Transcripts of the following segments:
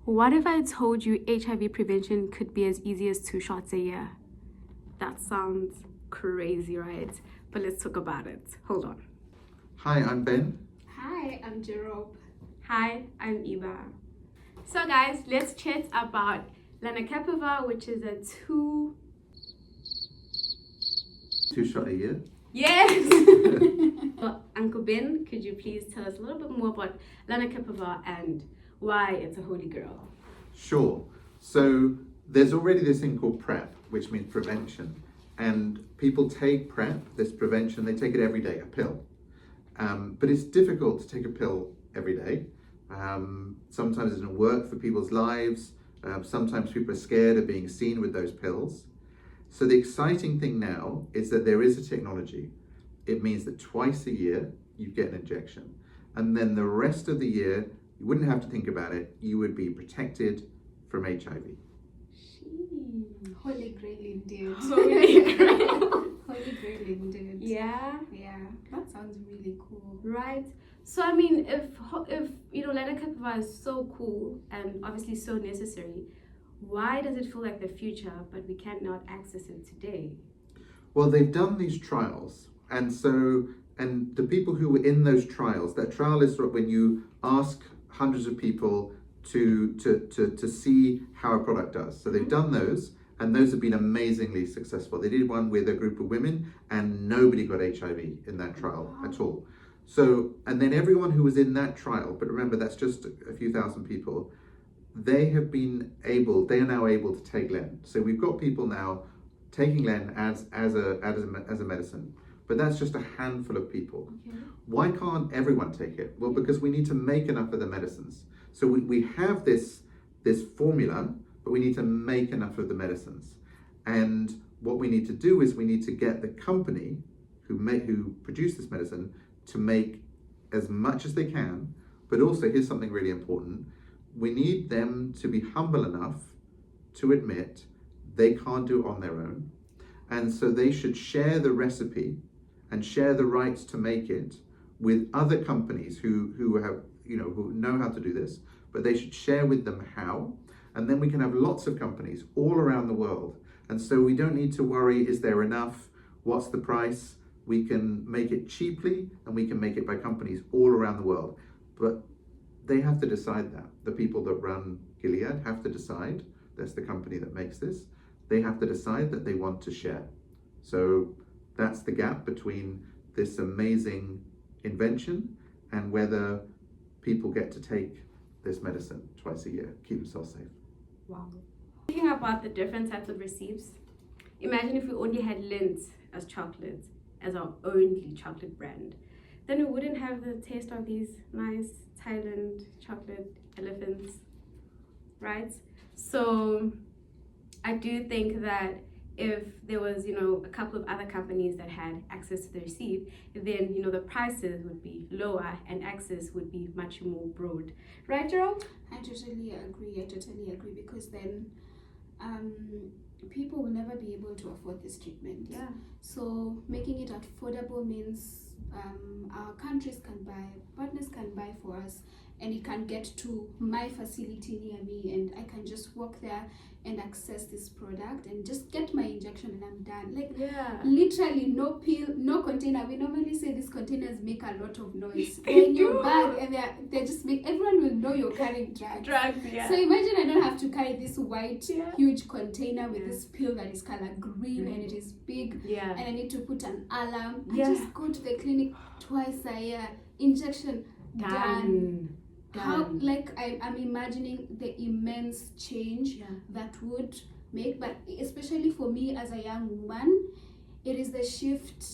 What if I told you HIV prevention could be as easy as 2 shots a year? That sounds crazy, right? But let's talk about it. Hold on. Hi, I'm Ben. Hi, I'm Jerome. Hi, I'm Eva. So guys, let's chat about Lenacapavir, which is a 2 shot a year. Yes! Well, Uncle Ben, could you please tell us a little bit more about Lenacapavir and why it's a holy grail? Sure. So there's already this thing called PrEP, which means prevention. And people take PrEP, this prevention, they take it every day, a pill. But it's difficult to take a pill every day. Sometimes it doesn't work for people's lives. Sometimes people are scared of being seen with those pills. So the exciting thing now is that there is a technology. It means that twice a year you get an injection. And then the rest of the year, you wouldn't have to think about it. You would be protected from HIV. Holy grail indeed. Holy grail. Holy grail indeed. Yeah. Yeah, that sounds really cool. Right. So I mean, if Lenacapavir is so cool and obviously so necessary, why does it feel like the future, but we cannot access it today? Well, they've done these trials, and the people who were in those trials, that trial is sort of when you ask hundreds of people to see how a product does. So they've done those, and those have been amazingly successful. They did one with a group of women, and nobody got HIV in that trial at all. So, and then everyone who was in that trial, but remember that's just a few thousand people, they are now able to take Len. So we've got people now taking Len as a medicine, but that's just a handful of people. Okay. Why can't everyone take it? Well, because we need to make enough of the medicines. So we have this formula, but we need to make enough of the medicines. And what we need to do is we need to get the company who produce this medicine to make as much as they can. But also, here's something really important. We need them to be humble enough to admit they can't do it on their own. And so they should share the recipe and share the rights to make it with other companies who know how to do this, but they should share with them how. And then we can have lots of companies all around the world. And so we don't need to worry, is there enough? What's the price? We can make it cheaply, and we can make it by companies all around the world. But they have to decide that. The people that run Gilead have to decide, that's the company that makes this, they have to decide that they want to share. So that's the gap between this amazing invention and whether people get to take this medicine twice a year, keep themselves safe. Wow. Thinking about the different types of recipes, imagine if we only had Lindt as chocolate, as our only chocolate brand. Then we wouldn't have the taste of these nice Thailand chocolate elephants, right? So I do think that if there was, a couple of other companies that had access to the receipt, then, the prices would be lower and access would be much more broad. Right, Gerald? I totally agree because then people will never be able to afford this treatment. Yeah. So making it affordable means our countries can buy, partners can buy for us, and it can get to my facility near me, and I can just walk there and access this product and just get my injection and I'm done. Literally no pill, no container. We normally say these containers make a lot of noise. They're in your bag, and they just make everyone will know you're carrying drugs. Yeah. So imagine I don't have to carry this white huge container with this pill that is color green and it is big. Yeah. And I need to put an alarm. Yeah. I just go to the clinic twice a year. Injection done. How, I'm imagining the immense change that would make, but especially for me as a young woman, it is the shift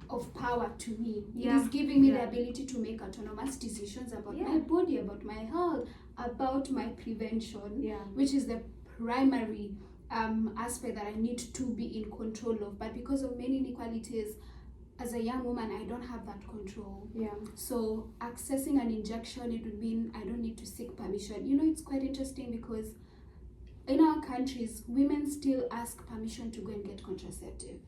of power to me. It is giving me the ability to make autonomous decisions about my body, about my health, about my prevention, which is the primary aspect that I need to be in control of. But because of many inequalities, as a young woman, I don't have that control. Yeah. So accessing an injection, it would mean I don't need to seek permission. It's quite interesting because in our countries, women still ask permission to go and get contraceptive.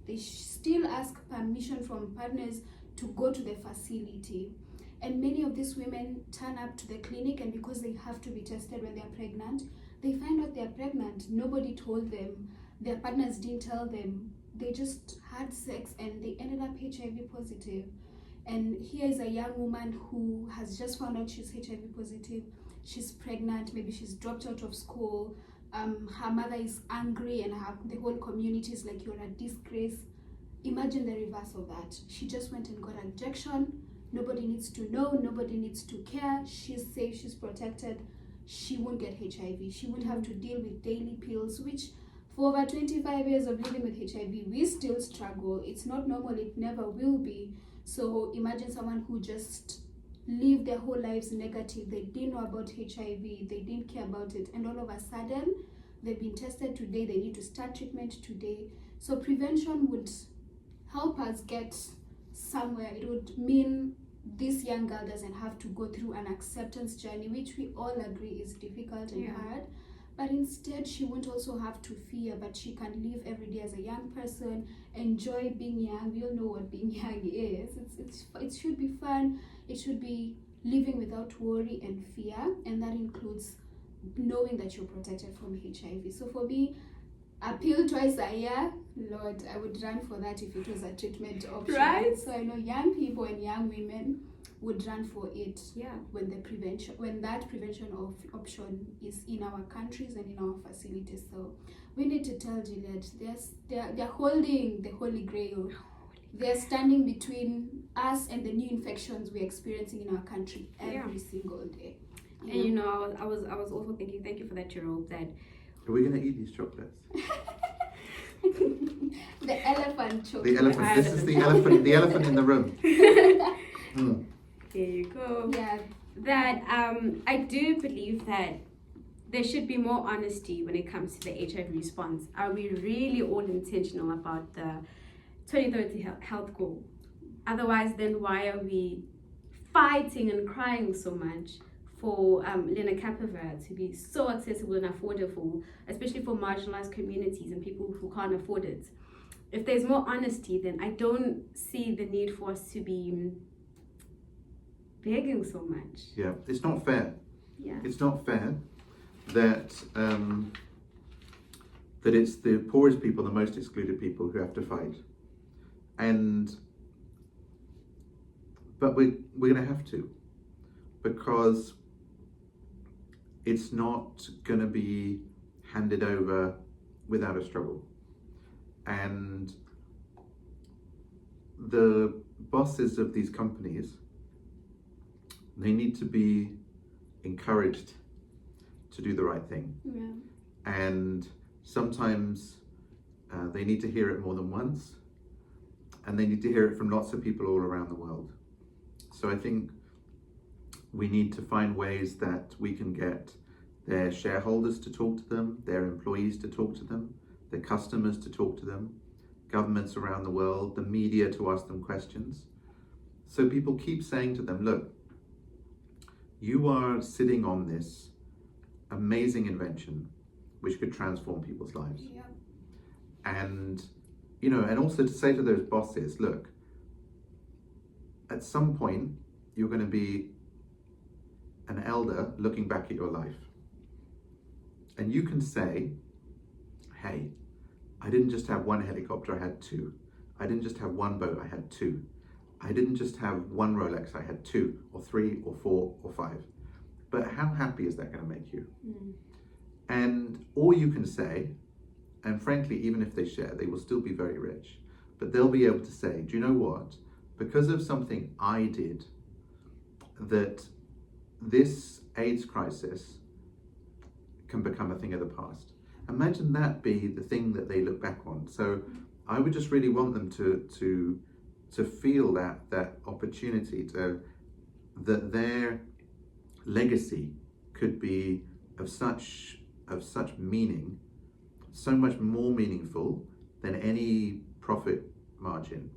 They still ask permission from partners to go to the facility. And many of these women turn up to the clinic, and because they have to be tested when they're pregnant, they find out they're pregnant. Nobody told them. Their partners didn't tell them. They just had sex and they ended up HIV positive. And here is a young woman who has just found out she's HIV positive. She's pregnant, maybe she's dropped out of school. Her mother is angry and the whole community is like, you're a disgrace. Imagine the reverse of that. She just went and got an injection. Nobody needs to know, nobody needs to care. She's safe, she's protected. She won't get HIV. She won't have to deal with daily pills, which for over 25 years of living with HIV, we still struggle. It's not normal, it never will be. So imagine someone who just lived their whole lives negative. They didn't know about HIV, they didn't care about it, and all of a sudden, they've been tested today, they need to start treatment today. So prevention would help us get somewhere. It would mean this young girl doesn't have to go through an acceptance journey, which we all agree is difficult and hard. But instead, she won't also have to fear, but she can live every day as a young person, enjoy being young. We all know what being young is. It should be fun. It should be living without worry and fear, and that includes knowing that you're protected from HIV. So for me, a pill twice a year, Lord, I would run for that if it was a treatment option. Right. So I know young people and young women would run for it. Yeah. When that prevention of option is in our countries and in our facilities. So we need to tell Juliet, they're holding the Holy Grail. They're standing between us and the new infections we're experiencing in our country every single day. And you know, I was also thinking, thank you for that, Jerome, that Are we going to eat these chocolates? The elephant chocolate. The elephant. This is the elephant. The elephant in the room. Mm. There you go. Yeah. That I do believe that there should be more honesty when it comes to the HIV response. Are we really all intentional about the 2030 health goal? Otherwise, then why are we fighting and crying so much for Lenacapavir to be so accessible and affordable, especially for marginalized communities and people who can't afford it? If there's more honesty, then I don't see the need for us to be begging so much. Yeah, it's not fair. Yeah. It's not fair that that it's the poorest people, the most excluded people who have to fight. But we're going to have to, because it's not going to be handed over without a struggle. And the bosses of these companies, they need to be encouraged to do the right thing. Yeah. And sometimes they need to hear it more than once, and they need to hear it from lots of people all around the world. So I think we need to find ways that we can get their shareholders to talk to them, their employees to talk to them, their customers to talk to them, governments around the world, the media to ask them questions. So people keep saying to them, look, you are sitting on this amazing invention which could transform people's lives. Yeah. And, you know, and also to say to those bosses, look, at some point you're going to be an elder looking back at your life. And you can say, hey, I didn't just have one helicopter, I had two. I didn't just have one boat, I had two. I didn't just have one Rolex, I had two, or three, or four, or five. But how happy is that going to make you? Mm. And all you can say, and frankly, even if they share, they will still be very rich. But they'll be able to say, do you know what? Because of something I did, that this AIDS crisis can become a thing of the past. Imagine that be the thing that they look back on. So I would just really want them to feel that opportunity, that their legacy could be of such meaning, so much more meaningful than any profit margin.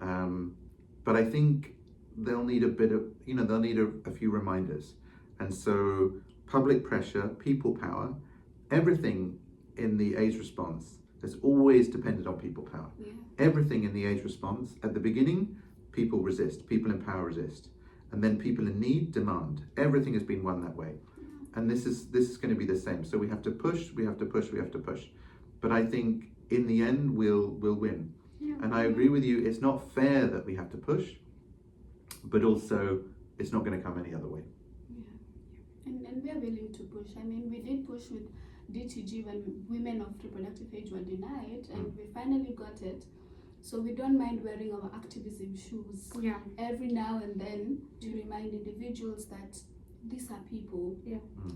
But I think they'll need a bit of, they'll need a few reminders. And so public pressure, people power, everything in the AIDS response has always depended on people power. Yeah. Everything in the AIDS response, at the beginning, people resist, people in power resist. and then people in need demand. Everything has been won that way, and this is going to be the same. So we have to push, we have to push, we have to push. But I think in the end we'll win. Yeah. And I agree with you. It's not fair that we have to push, but also it's not going to come any other way. And we're willing to push. I mean, we did push with DTG when women of reproductive age were denied, and we finally got it. So we don't mind wearing our activism shoes every now and then to remind individuals that these are people.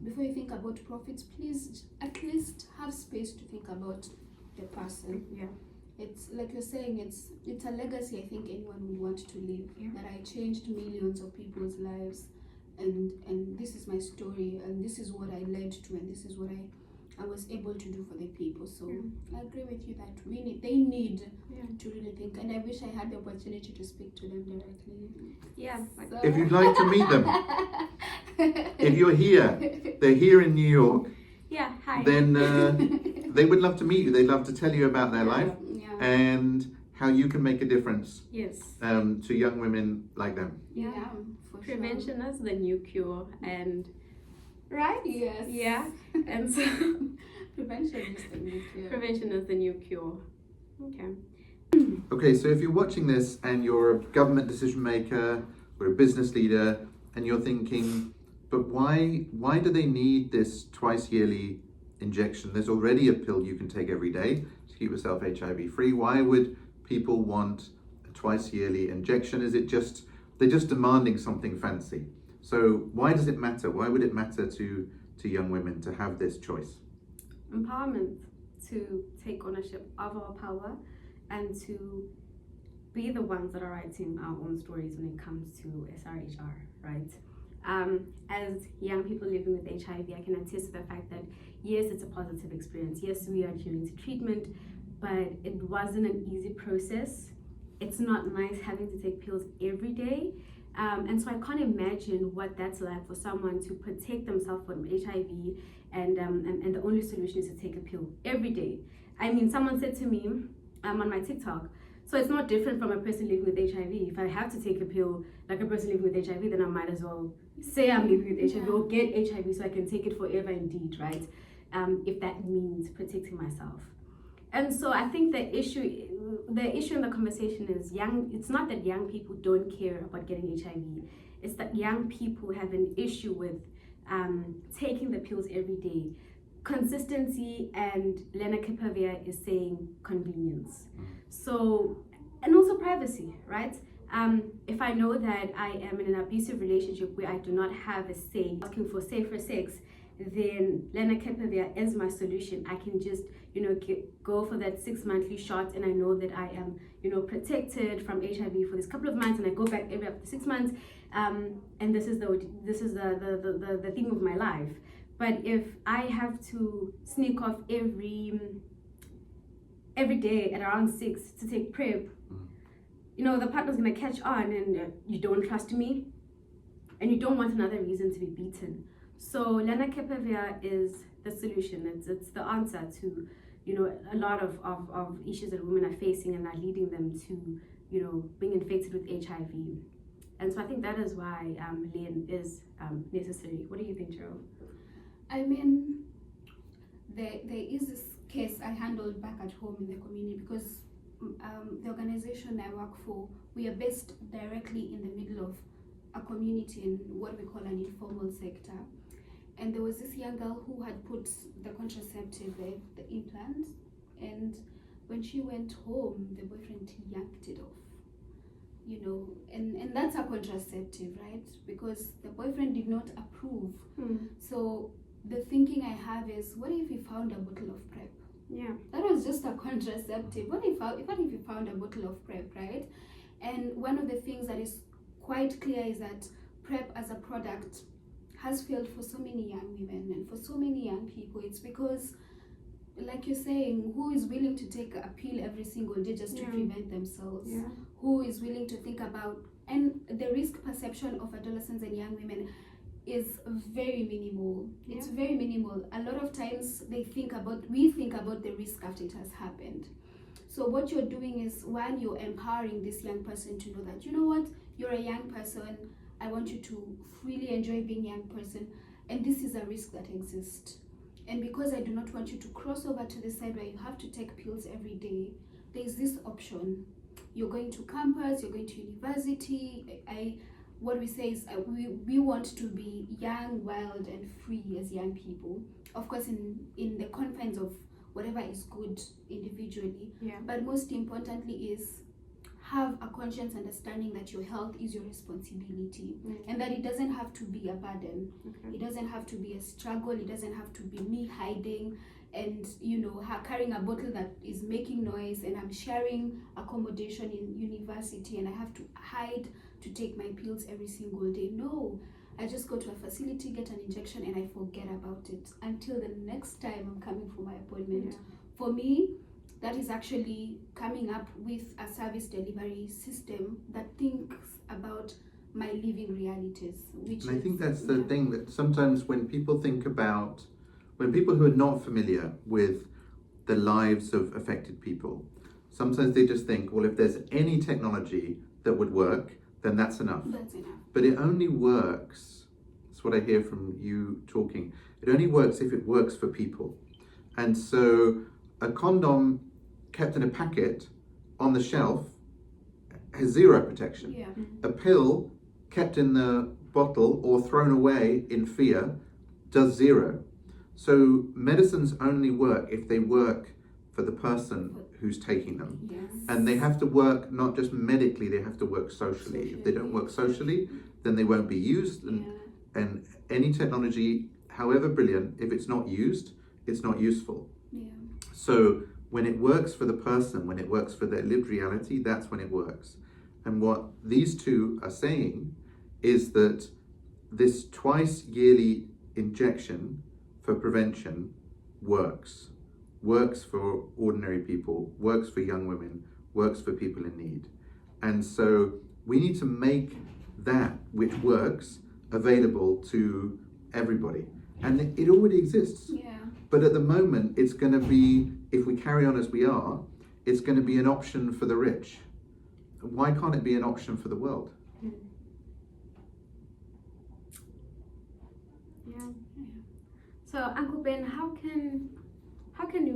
Before you think about profits, please at least have space to think about the person. It's like you're saying, it's a legacy I think anyone would want to leave. That I changed millions of people's lives, and this is my story, and this is what I led to, and this is what I was able to do for the people. So I agree with you that they need to really think, and I wish I had the opportunity to speak to them directly. So. If you'd like to meet them, if you're here, they're here in New York. Hi. Then they would love to meet you. They'd love to tell you about their life and how you can make a difference. To young women like them. For Prevention is the new cure, and right? And so prevention is the new cure. Prevention is the new cure. Okay, so if you're watching this and you're a government decision maker or a business leader and you're thinking, but why do they need this twice yearly injection? There's already a pill you can take every day to keep yourself HIV free. Why would people want a twice yearly injection? Is it just they're just demanding something fancy? So why does it matter? Why would it matter to young women to have this choice? Empowerment, to take ownership of our power and to be the ones that are writing our own stories when it comes to SRHR, right? As young people living with HIV, I can attest to the fact that yes, it's a positive experience. Yes, we are adhering to treatment, but it wasn't an easy process. It's not nice having to take pills every day. And so I can't imagine what that's like for someone to protect themselves from HIV and the only solution is to take a pill every day. I mean, someone said to me on my TikTok, so it's not different from a person living with HIV. If I have to take a pill like a person living with HIV, then I might as well say I'm living with HIV or get HIV so I can take it forever indeed, right? If that means protecting myself. And so I think the issue in the conversation is it's not that young people don't care about getting HIV. It's that young people have an issue with taking the pills every day. Consistency, and Lenacapavir is saying convenience. So, and also privacy, right? If I know that I am in an abusive relationship where I do not have a say, asking for safer sex, then Lenacapavir is my solution. I can just, go for that 6 monthly shot, and I know that I am, protected from HIV for this couple of months, and I go back every after 6 months, and this is the theme of my life. But if I have to sneak off every day at around 6 to take PrEP, the partner's gonna catch on, and you don't trust me, and you don't want another reason to be beaten. So Lenacapavir is the solution. It's the answer to a lot of issues that women are facing and are leading them to being infected with HIV. And so I think that is why Len is necessary. What do you think, Cheryl? I mean, there is this case I handled back at home in the community because the organization I work for, we are based directly in the middle of a community in what we call an informal sector. And there was this young girl who had put the contraceptive, the implant, and when she went home, the boyfriend yanked it off. And that's a contraceptive, right? Because the boyfriend did not approve. So the thinking I have is, what if he found a bottle of PrEP? That was just a contraceptive. What if he found a bottle of PrEP, right? And one of the things that is quite clear is that PrEP as a product has failed for so many young women and for so many young people. It's because, like you're saying, who is willing to take a pill every single day just to prevent themselves? Who is willing to think about, and the risk perception of adolescents and young women is very minimal. It's very minimal. A lot of times we think about the risk after it has happened. So what you're doing is, one, you're empowering this young person to know that, you're a young person, I want you to freely enjoy being a young person, and this is a risk that exists. And because I do not want you to cross over to the side where you have to take pills every day, there is this option. You're going to campus, you're going to university. What we say is we want to be young, wild, and free as young people. Of course, in the confines of whatever is good individually. Yeah. But most importantly is have a conscious understanding that your health is your responsibility, and that it doesn't have to be a burden. Okay. It doesn't have to be a struggle. It doesn't have to be me hiding and carrying a bottle that is making noise, and I'm sharing accommodation in university and I have to hide to take my pills every single day. No, I just go to a facility, get an injection, and I forget about it until the next time I'm coming for my appointment. Yeah. For me, that is actually coming up with a service delivery system that thinks about my living realities. And I think that's the thing, that sometimes when people who are not familiar with the lives of affected people, sometimes they just think, well, if there's any technology that would work, then that's enough. That's enough. But it only works, that's what I hear from you talking, it only works if it works for people. And so a condom kept in a packet on the shelf has zero protection. Yeah. A pill kept in the bottle or thrown away in fear does zero. So medicines only work if they work for the person who's taking them. Yes. And they have to work not just medically, they have to work socially. If they don't work socially, then they won't be used. And any technology, however brilliant, if it's not used, it's not useful. Yeah. So when it works for the person, when it works for their lived reality, that's when it works. And what these two are saying is that this twice yearly injection for prevention works for ordinary people, works for young women, works for people in need. And so we need to make that which works available to everybody. And it already exists. Yeah. But at the moment, it's going to be, if we carry on as we are, it's going to be an option for the rich. Why can't it be an option for the world? Yeah. So, Uncle Ben, how can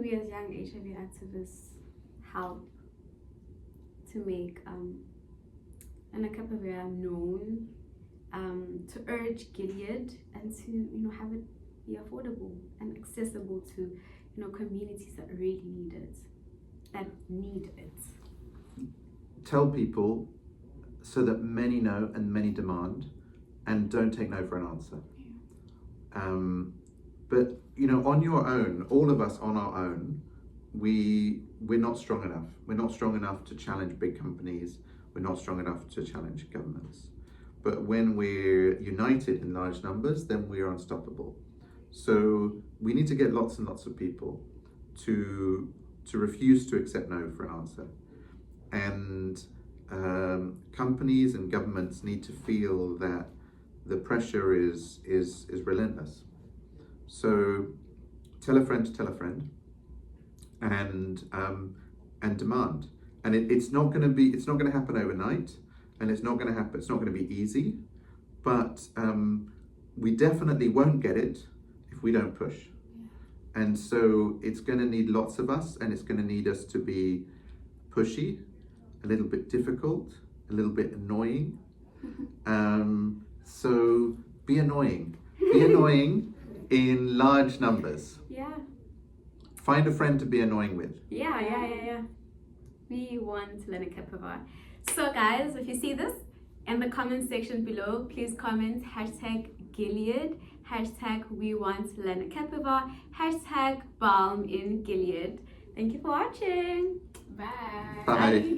we as young HIV activists help to make Lenacapavir known, to urge Gilead, and to have it be affordable and accessible to communities that really need it, that need it? Tell people so that many know and many demand, and don't take no for an answer. But on your own, all of us on our own, we're not strong enough. We're not strong enough to challenge big companies. We're not strong enough to challenge governments. But when we're united in large numbers, then we are unstoppable. So we need to get lots and lots of people to refuse to accept no for an answer. And companies and governments need to feel that the pressure is relentless. So tell a friend to tell a friend, and demand. And it's not going to happen overnight, and it's not going to be easy, but we definitely won't get it if we don't push. And so it's going to need lots of us, and it's going to need us to be pushy, a little bit difficult, a little bit annoying. So be annoying. Be annoying in large numbers. Yeah. Find a friend to be annoying with. Yeah. We want Lenacapavir. So guys, if you see this in the comment section below, please comment #Gilead, #We want Lenacapavir, #Balm in Gilead. Thank you for watching. Bye. Bye.